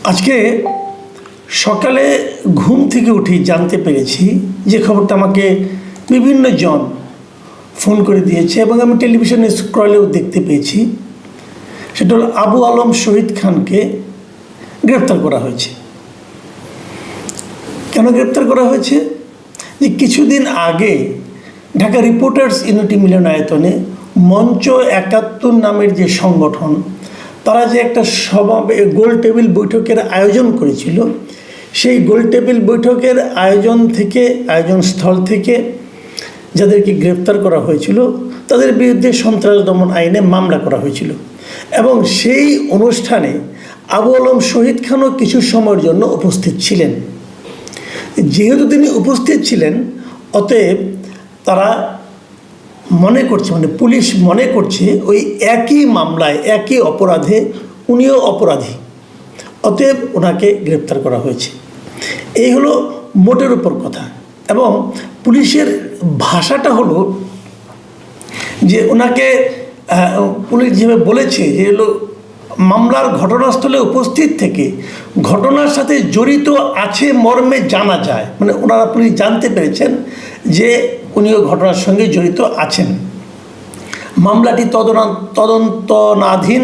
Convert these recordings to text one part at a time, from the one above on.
আজকে সকালে ঘুম থেকে উঠে জানতে পেরেছি যে খবরটা আমাকে বিভিন্ন জন ফোন করে দিয়েছে এবং আমি টেলিভিশনে স্ক্রলেও দেখতে পেয়েছি। সেটা হল আবু আলম শহীদ খানকে গ্রেপ্তার করা হয়েছে। কেন গ্রেপ্তার করা হয়েছে? যে কিছুদিন আগে ঢাকা রিপোর্টার্স ইউনিটি মিলনায়তনে মঞ্চ ৭১ নামের যে সংগঠন, তারা যে একটা গোল টেবিল বৈঠকের আয়োজন করেছিল, সেই গোল টেবিল বৈঠকের আয়োজন স্থল থেকে যাদেরকে গ্রেপ্তার করা হয়েছিল তাদের বিরুদ্ধে সন্ত্রাস দমন আইনে মামলা করা হয়েছিল এবং সেই অনুষ্ঠানে আবু আলম শহীদ খানও কিছু সময়ের জন্য উপস্থিত ছিলেন। যেহেতু তিনি উপস্থিত ছিলেন, অতএব তারা পুলিশ মনে করছে ওই একই মামলায় একই অপরাধে উনিও অপরাধী, অতএব ওনাকে গ্রেপ্তার করা হয়েছে। এই হলো মোটের উপর কথা। এবং পুলিশের ভাষাটা হলো যে ওনাকে পুলিশ যেভাবে বলেছে যে হলো মামলার ঘটনাস্থলে উপস্থিত থেকে ঘটনার সাথে জড়িত আছে মর্মে জানা যায়, মানে ওনারা পুলিশ জানতে পেরেছেন যে উনিও ঘটনার সঙ্গে জড়িত আছেন। মামলাটি তদন্তনাধীন।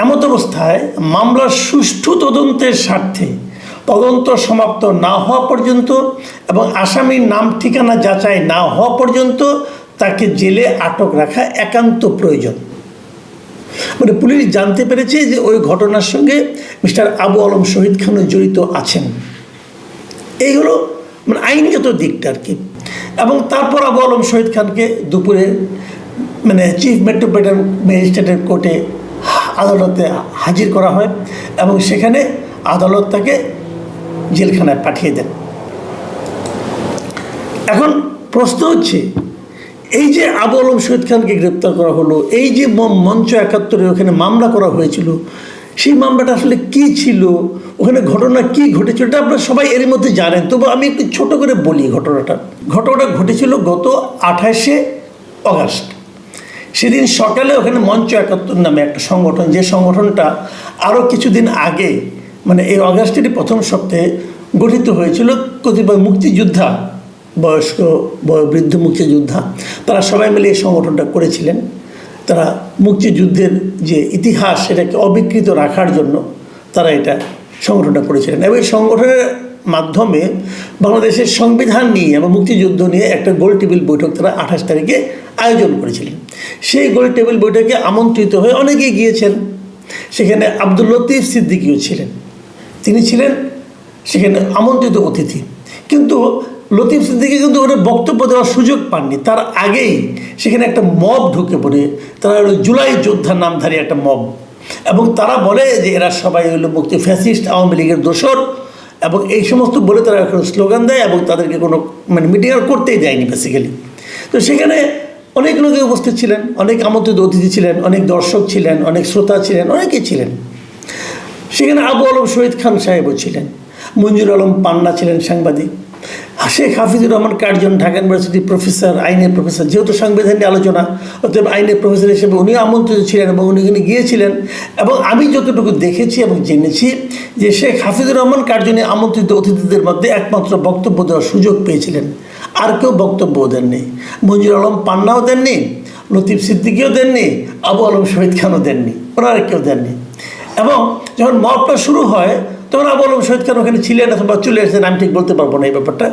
এমত অবস্থায় মামলার সুষ্ঠু তদন্তের স্বার্থে তদন্ত সমাপ্ত না হওয়া পর্যন্ত এবং আসামির নাম ঠিকানা যাচাই না হওয়া পর্যন্ত তাকে জেলে আটক রাখা একান্ত প্রয়োজন। মানে পুলিশ জানতে পেরেছে যে ওই ঘটনার সঙ্গে মিস্টার আবু আলম শহীদ খানও জড়িত আছেন। এই হলো মানে আইনগত দিকটা আর কি। এবং তারপর আবু আলম শহীদ খানকে দুপুরে চিফ মেট্রোপলিটন ম্যাজিস্ট্রেটের কোর্টে আদালতে হাজির করা হয় এবং সেখানে আদালত তাকে জেলখানায় পাঠিয়ে দেন। এখন প্রশ্ন হচ্ছে, এই যে আবু আলম শহীদ খানকে গ্রেপ্তার করা হলো, এই যে মঞ্চ ৭১ ওখানে মামলা করা হয়েছিল, সেই মামলাটা আসলে কী ছিল, ওখানে ঘটনা কি ঘটেছিল, এটা আপনারা সবাই এর মধ্যে জানেন। তবু আমি একটু ছোট করে বলি ঘটনাটা ঘটেছিল গত ২৮শে অগাস্ট। সেদিন সকালে ওখানে মঞ্চ ৭১ নামে একটা সংগঠন, যে সংগঠনটা আরও কিছুদিন আগে এই অগাস্টেরই প্রথম সপ্তাহে গঠিত হয়েছিল কতিপয় মুক্তিযোদ্ধা, বয়স্ক বৃদ্ধ মুক্তিযোদ্ধা, তারা সবাই মিলে এই সংগঠনটা করেছিলেন। তারা মুক্তিযুদ্ধের যে ইতিহাস সেটাকে অবিকৃত রাখার জন্য তারা এটা সংগঠনটা করেছিলেন এবং এই সংগঠনের মাধ্যমে বাংলাদেশের সংবিধান নিয়ে এবং মুক্তিযুদ্ধ নিয়ে একটা গোল টেবিল বৈঠক তারা ২৮ তারিখে আয়োজন করেছিলেন। সেই গোল টেবিল বৈঠকে আমন্ত্রিত হয়ে অনেকেই গিয়েছেন। সেখানে আব্দুল লতিফ সিদ্দিকীও ছিলেন, তিনি ছিলেন সেখানে আমন্ত্রিত অতিথি। কিন্তু লতিফ সিদ্দিকী কিন্তু ওখানে বক্তব্য দেওয়ার সুযোগ পাননি। তার আগেই সেখানে একটা মব ঢুকে পড়ে, তারা হলো জুলাই যোদ্ধা নামধারী একটা মব, এবং তারা বলে যে এরা সবাই হলো মুক্তি ফ্যাসিস্ট আওয়ামী লীগের দোসর, এবং এই সমস্ত বলে তারা এখন স্লোগান দেয় এবং তাদেরকে কোনো মিটিং আর করতেই দেয়নি বেসিক্যালি। তো সেখানে অনেক লোকে উপস্থিত ছিলেন, অনেক আমন্ত্রিত অতিথি ছিলেন, অনেক দর্শক ছিলেন, অনেক শ্রোতা ছিলেন, অনেকেই ছিলেন। সেখানে আবু আলম শহীদ খান সাহেবও ছিলেন, মঞ্জুর আলম পান্না ছিলেন সাংবাদিক, শেখ হাফিজুর রহমান কার্জন ঢাকা ইউনিভার্সিটির প্রফেসর, আইনের প্রফেসর, যেহেতু সংবিধান নিয়ে আলোচনা, অতএব আইনের প্রফেসর হিসেবে উনিও আমন্ত্রিত ছিলেন এবং উনি গিয়েছিলেন। এবং আমি যতটুকু দেখেছি এবং জেনেছি যে শেখ হাফিজুর রহমান কার্জনে আমন্ত্রিত অতিথিদের মধ্যে একমাত্র বক্তব্য দেওয়ার সুযোগ পেয়েছিলেন, আর কেউ বক্তব্যও দেননি। মঞ্জুর আলম পান্নাও দেননি, লতিফ সিদ্দিকীও দেননি, আবু আলম শহীদ খানও দেননি, ওনারা কেউ দেননি। এবং যখন মবটা শুরু হয় তখন আবু আলম শহীদ খান ওখানে ছিলেন অথবা চলে এসেছেন, আমি ঠিক বলতে পারবো না এই ব্যাপারটা।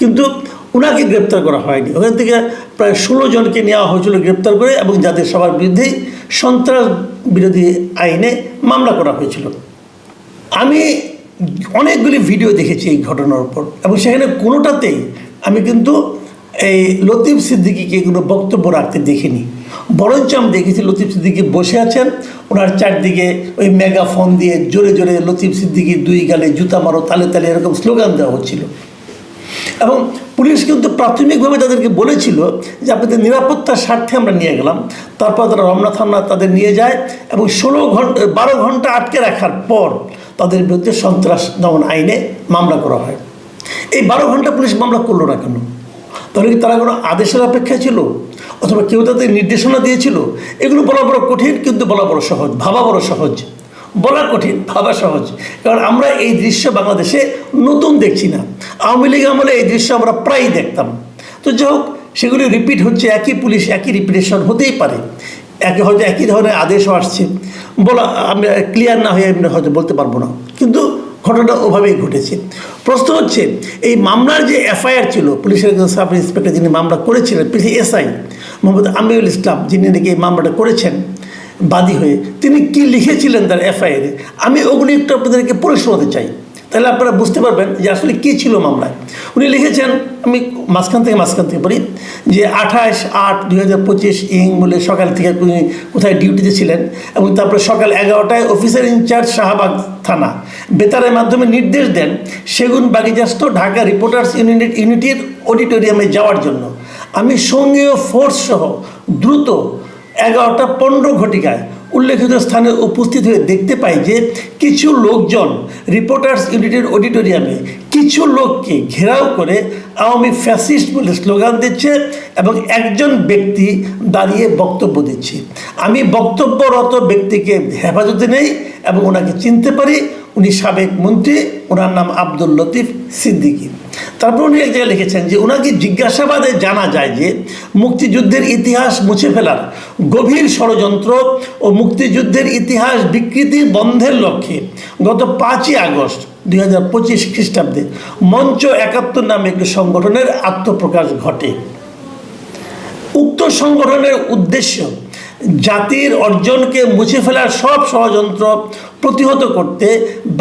কিন্তু ওনাকে গ্রেপ্তার করা হয়নি। ওখান থেকে প্রায় ১৬ জনকে নেওয়া হয়েছিল গ্রেপ্তার করে, এবং যাদের সবার বিরুদ্ধেই সন্ত্রাস বিরোধী আইনে মামলা করা হয়েছিল। আমি অনেকগুলি ভিডিও দেখেছি এই ঘটনার উপর, এবং সেখানে কোনোটাতেই আমি কিন্তু এই লতিফ সিদ্দিকীকে কোনো বক্তব্য রাখতে দেখিনি। বরঞ্চ আমি দেখেছি লতিফ সিদ্দিকী বসে আছেন, ওনার চারদিকে ওই মেগাফোন দিয়ে জোরে জোরে লতিফ সিদ্দিকীর দুই গালে জুতা মারো, তালে তালে এরকম স্লোগান দেওয়া হচ্ছিল। এবং পুলিশ কিন্তু প্রাথমিকভাবে তাদেরকে বলেছিল যে আপনাদের নিরাপত্তার স্বার্থে আমরা নিয়ে গেলাম। তারপর তারা রমনা থানা তাদের নিয়ে যায় এবং 12 ঘন্টা আটকে রাখার পর তাদের বিরুদ্ধে সন্ত্রাস দমন আইনে মামলা করা হয়। এই 12 ঘন্টা পুলিশ মামলা করলো না কেন? তাহলে কি তারা কোনো আদেশের অপেক্ষা ছিল, অথবা কেউ তাদের নির্দেশনা দিয়েছিল? এগুলো বলা বড় কঠিন, কিন্তু বলা বড় সহজ, ভাবা বড় সহজ। বলা কঠিন, ভাবা সহজ, কারণ আমরা এই দৃশ্য বাংলাদেশে নতুন দেখছি না। আওয়ামী লীগ আমলে এই দৃশ্য আমরা প্রায়ই দেখতাম। তো যাই হোক, সেগুলি রিপিট হচ্ছে, একই পুলিশ একই রিপিটেশন হতেই পারে, হয়তো একই ধরনের আদেশও আসছে, বলা আমি ক্লিয়ার না হয়ে আমি হয়তো বলতে পারবো না, কিন্তু ঘটনা ওভাবেই ঘটেছে। প্রশ্ন হচ্ছে, এই মামলার যে এফআইআর ছিল, পুলিশের একজন সাব ইন্সপেক্টর যিনি মামলা করেছিলেন, এসআই মোহাম্মদ আমিরুল ইসলাম, যিনি নাকি এই মামলাটা করেছেন বাদী হয়ে, তিনি কি লিখেছিলেন তার এফআইআরে, আমি ওগুলি একটু আপনাদেরকে পড়ে শোনাতে চাই, তাহলে আপনারা বুঝতে পারবেন যে আসলে কী ছিল মামলায়। উনি লিখেছেন, আমি মাঝখান থেকে পড়ি, যে 28/8/2025 বলে সকাল থেকে উনি কোথায় ডিউটিতে ছিলেন, এবং তারপরে সকাল 11টায় অফিসার ইনচার্জ শাহবাগ থানা বেতারের মাধ্যমে নির্দেশ দেন সেগুন বাগিচাস্থ ঢাকা রিপোর্টার্স ইউনিটির অডিটোরিয়ামে যাওয়ার জন্য। আমি সঙ্গীয় ফোর্স সহ দ্রুত 11:15 ঘটিকায় উল্লেখিত স্থানে উপস্থিত হয়ে দেখতে পাই যে কিছু লোকজন রিপোর্টার্স ইউনিটের অডিটোরিয়ামে কিছু লোককে ঘেরাও করে আওয়ামী ফ্যাসিস্ট বলে স্লোগান দিচ্ছে এবং একজন ব্যক্তি দাঁড়িয়ে বক্তব্য দিচ্ছে। আমি বক্তব্যরত ব্যক্তিকে হেফাজতে নেই এবং ওনাকে চিনতে পারি, উনি সাবেক মন্ত্রী, ওনার নাম আব্দুল লতিফ সিদ্দিকী। তারপর উনি এক জায়গায় লিখেছেন যে ওনাকে জিজ্ঞাসাবাদে জানা যায় যে মুক্তিযুদ্ধের ইতিহাস মুছে ফেলার গভীর ষড়যন্ত্র ও মুক্তিযুদ্ধের ইতিহাস বিকৃতি বন্ধের লক্ষ্যে গত 5ই আগস্ট 2025 খ্রিস্টাব্দে মঞ্চ 71 নামে একটি সংগঠনের আত্মপ্রকাশ ঘটে। উক্ত সংগঠনের উদ্দেশ্য জাতির অর্জনকে মুছে ফেলার সব ষড়যন্ত্র প্রতিহত করতে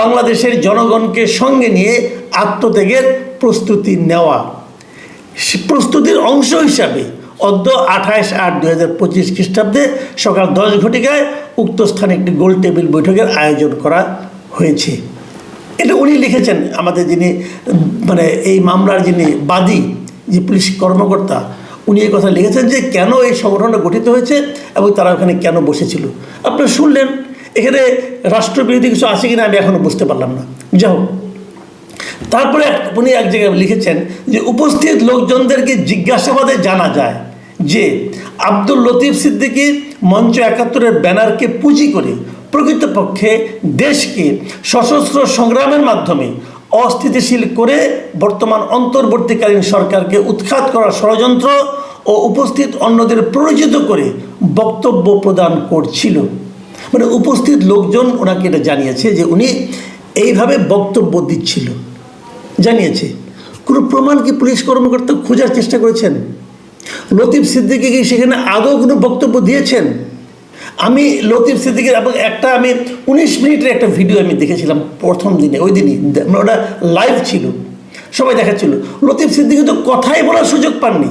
বাংলাদেশের জনগণকে সঙ্গে নিয়ে আত্মত্যাগের প্রস্তুতি নেওয়া। প্রস্তুতির অংশ হিসাবে অদ্য 28/8/2025 খ্রিস্টাব্দে সকাল 10 ঘটিকায় উক্ত স্থানে একটি গোল টেবিল বৈঠকের আয়োজন করা হয়েছে। এটা উনি লিখেছেন, আমাদের যিনি মানে এই মামলার যিনি বাদী, যে পুলিশ কর্মকর্তা, উনি এই কথা লিখেছেন যে কেন এই সংগঠনটা গঠিত হয়েছে এবং তারা ওখানে কেন বসেছিল। আপনারা শুনলেন, এখানে রাষ্ট্রবিরোধী কিছু আছে কিনা আমি এখনও বুঝতে পারলাম না। যাই হোক, তারপরে উনি এক জায়গায় লিখেছেন যে উপস্থিত লোকজনদেরকে জিজ্ঞাসাবাদে জানা যায় যে আব্দুল লতিফ সিদ্দিকী মঞ্চ 71-এর ব্যানারকে পুঁজি করে প্রকৃতপক্ষে দেশকে সশস্ত্র সংগ্রামের মাধ্যমে অস্থিতিশীল করে বর্তমান অন্তর্বর্তীকালীন সরকারকে উৎখাত করার ষড়যন্ত্র ও উপস্থিত অন্যদের প্ররোচিত করে বক্তব্য প্রদান করছিল। মানে উপস্থিত লোকজন ওনাকে এটা জানিয়েছে যে উনি এইভাবে বক্তব্য দিচ্ছিল, জানিয়েছে। কোনো প্রমাণ কি পুলিশ কর্মকর্তা খোঁজার চেষ্টা করেছেন? লতিফ সিদ্দিকী কি সেখানে আদৌ কোনো বক্তব্য দিয়েছেন? আমি লতিফ সিদ্দিকীর এবং আমি 19 মিনিটের একটা ভিডিও আমি দেখেছিলাম প্রথম দিনে, ওই দিনই ওটা লাইভ ছিল, সবাই দেখাচ্ছিল। লতিফ সিদ্দিকী তো কথাই বলার সুযোগ পাননি,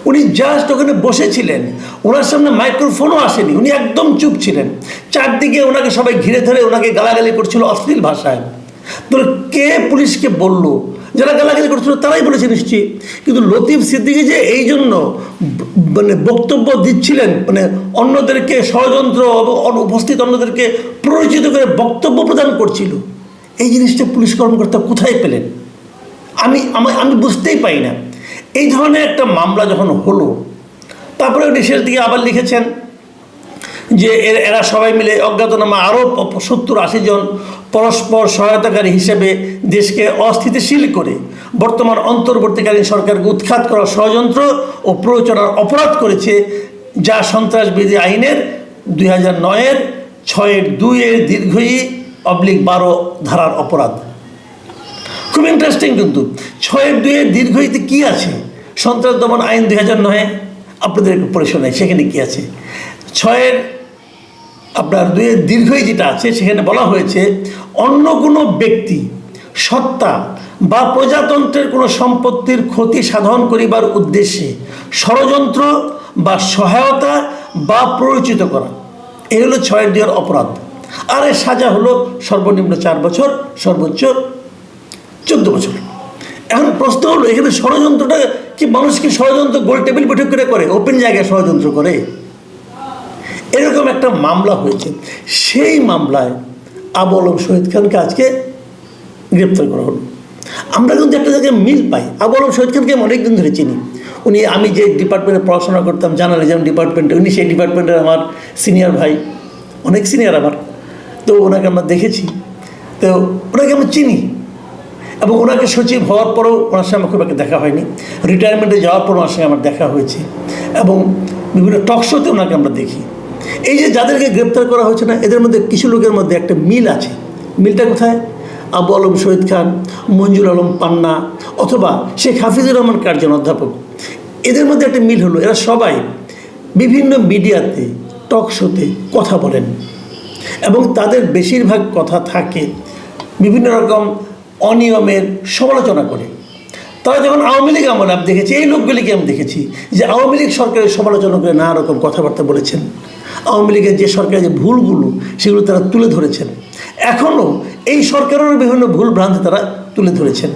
উনি জাস্ট ওখানে বসেছিলেন, ওনার সামনে মাইক্রোফোনও আসেনি, উনি একদম চুপ ছিলেন। চারদিকে ওনাকে সবাই ঘিরে ধরে ওনাকে গালাগালি করছিল অশ্লীল ভাষায়। তো কে পুলিশকে বলল? যারা গালাগালি করছিল তারাই বলেছে নিশ্চয়ই। কিন্তু লতিফ সিদ্দিকী যে এই জন্য মানে বক্তব্য দিচ্ছিলেন, মানে অন্যদেরকে ষড়যন্ত্র এবং উপস্থিত অন্যদেরকে প্ররোচিত করে বক্তব্য প্রদান করছিল, এই জিনিসটা পুলিশ কর্মকর্তা কোথায় পেলেন? আমি বুঝতেই পাই না। এই ধরনের একটা মামলা যখন হলো, তারপরে উনি শেষ দিকে আবার লিখেছেন যে এরা সবাই মিলে অজ্ঞাতনামা আরও 70-80 জন পরস্পর সহায়তাকারী হিসেবে দেশকে অস্থিতিশীল করে বর্তমান অন্তর্বর্তীকালীন সরকারকে উৎখাত করার ষড়যন্ত্র ও প্ররোচনার অপরাধ করেছে, যা সন্ত্রাসবিরোধী আইনের 2009-এর 6-2-12 ধারার অপরাধ। খুব ইন্টারেস্টিং, কিন্তু 6-2-12 কী আছে? সন্ত্রাস দমন আইন 2009, আপনাদের একটু পড়ে শোনাই সেখানে কী আছে। 6-2 যেটা আছে সেখানে বলা হয়েছে, অন্য কোনো ব্যক্তি, সত্তা বা প্রজাতন্ত্রের কোনো সম্পত্তির ক্ষতি সাধন করিবার উদ্দেশ্যে ষড়যন্ত্র বা সহায়তা বা প্ররোচিত করা, এই হলো 6-2 অপরাধ। আর এর সাজা হলো সর্বনিম্ন 4 বছর, সর্বোচ্চ 14 বছর। এখন প্রশ্ন হলো, এখানে ষড়যন্ত্রটা কি মানুষকে ষড়যন্ত্র গোল টেবিল বৈঠক করে ওপেন জায়গায় ষড়যন্ত্র করে? এরকম একটা মামলা হয়েছে। সেই মামলায় আবু আলম শহীদ খানকে আজকে গ্রেপ্তার করা হলো। আমরা কিন্তু একটা জায়গায় মিল পাই। আবু আলম শহীদ খানকে আমি অনেকদিন ধরে চিনি। আমি যে ডিপার্টমেন্টে পড়াশোনা করতাম, জার্নালিজম ডিপার্টমেন্টে, উনি সেই ডিপার্টমেন্টের আমার সিনিয়র ভাই, অনেক সিনিয়র আমার। তো ওনাকে আমরা দেখেছি, তো ওনাকে আমরা চিনি, এবং ওনাকে সচিব হওয়ার পরেও ওনার সঙ্গে আমার খুব একটা দেখা হয়নি, রিটায়ারমেন্টে যাওয়ার পর ওনার সঙ্গে আমার দেখা হয়েছে, এবং বিভিন্ন টক শোতে ওনাকে আমরা দেখি। এই যে যাদেরকে গ্রেপ্তার করা হয়েছে না, এদের মধ্যে কিছু লোকের মধ্যে একটা মিল আছে। মিলটা কোথায়? আবু আলম শহীদ খান, মঞ্জুর আলম পান্না, অথবা শেখ হাফিজুর রহমান কার্জন অধ্যাপক, এদের মধ্যে একটা মিল হলো, এরা সবাই বিভিন্ন মিডিয়াতে টক শোতে কথা বলেন, এবং তাদের বেশিরভাগ কথা থাকে বিভিন্ন রকম অনিয়মের সমালোচনা করে। তারা যখন আওয়ামী লীগ আমলে আমি দেখেছি, এই লোকগুলিকে আমি দেখেছি যে আওয়ামী লীগ সরকারের সমালোচনা করে নানা রকম কথাবার্তা বলেছেন, আওয়ামী লীগের যে সরকারের যে ভুলগুলো সেগুলো তারা তুলে ধরেছেন। এখনও এই সরকারেরও বিভিন্ন ভুল ভ্রান্তি তারা তুলে ধরেছেন।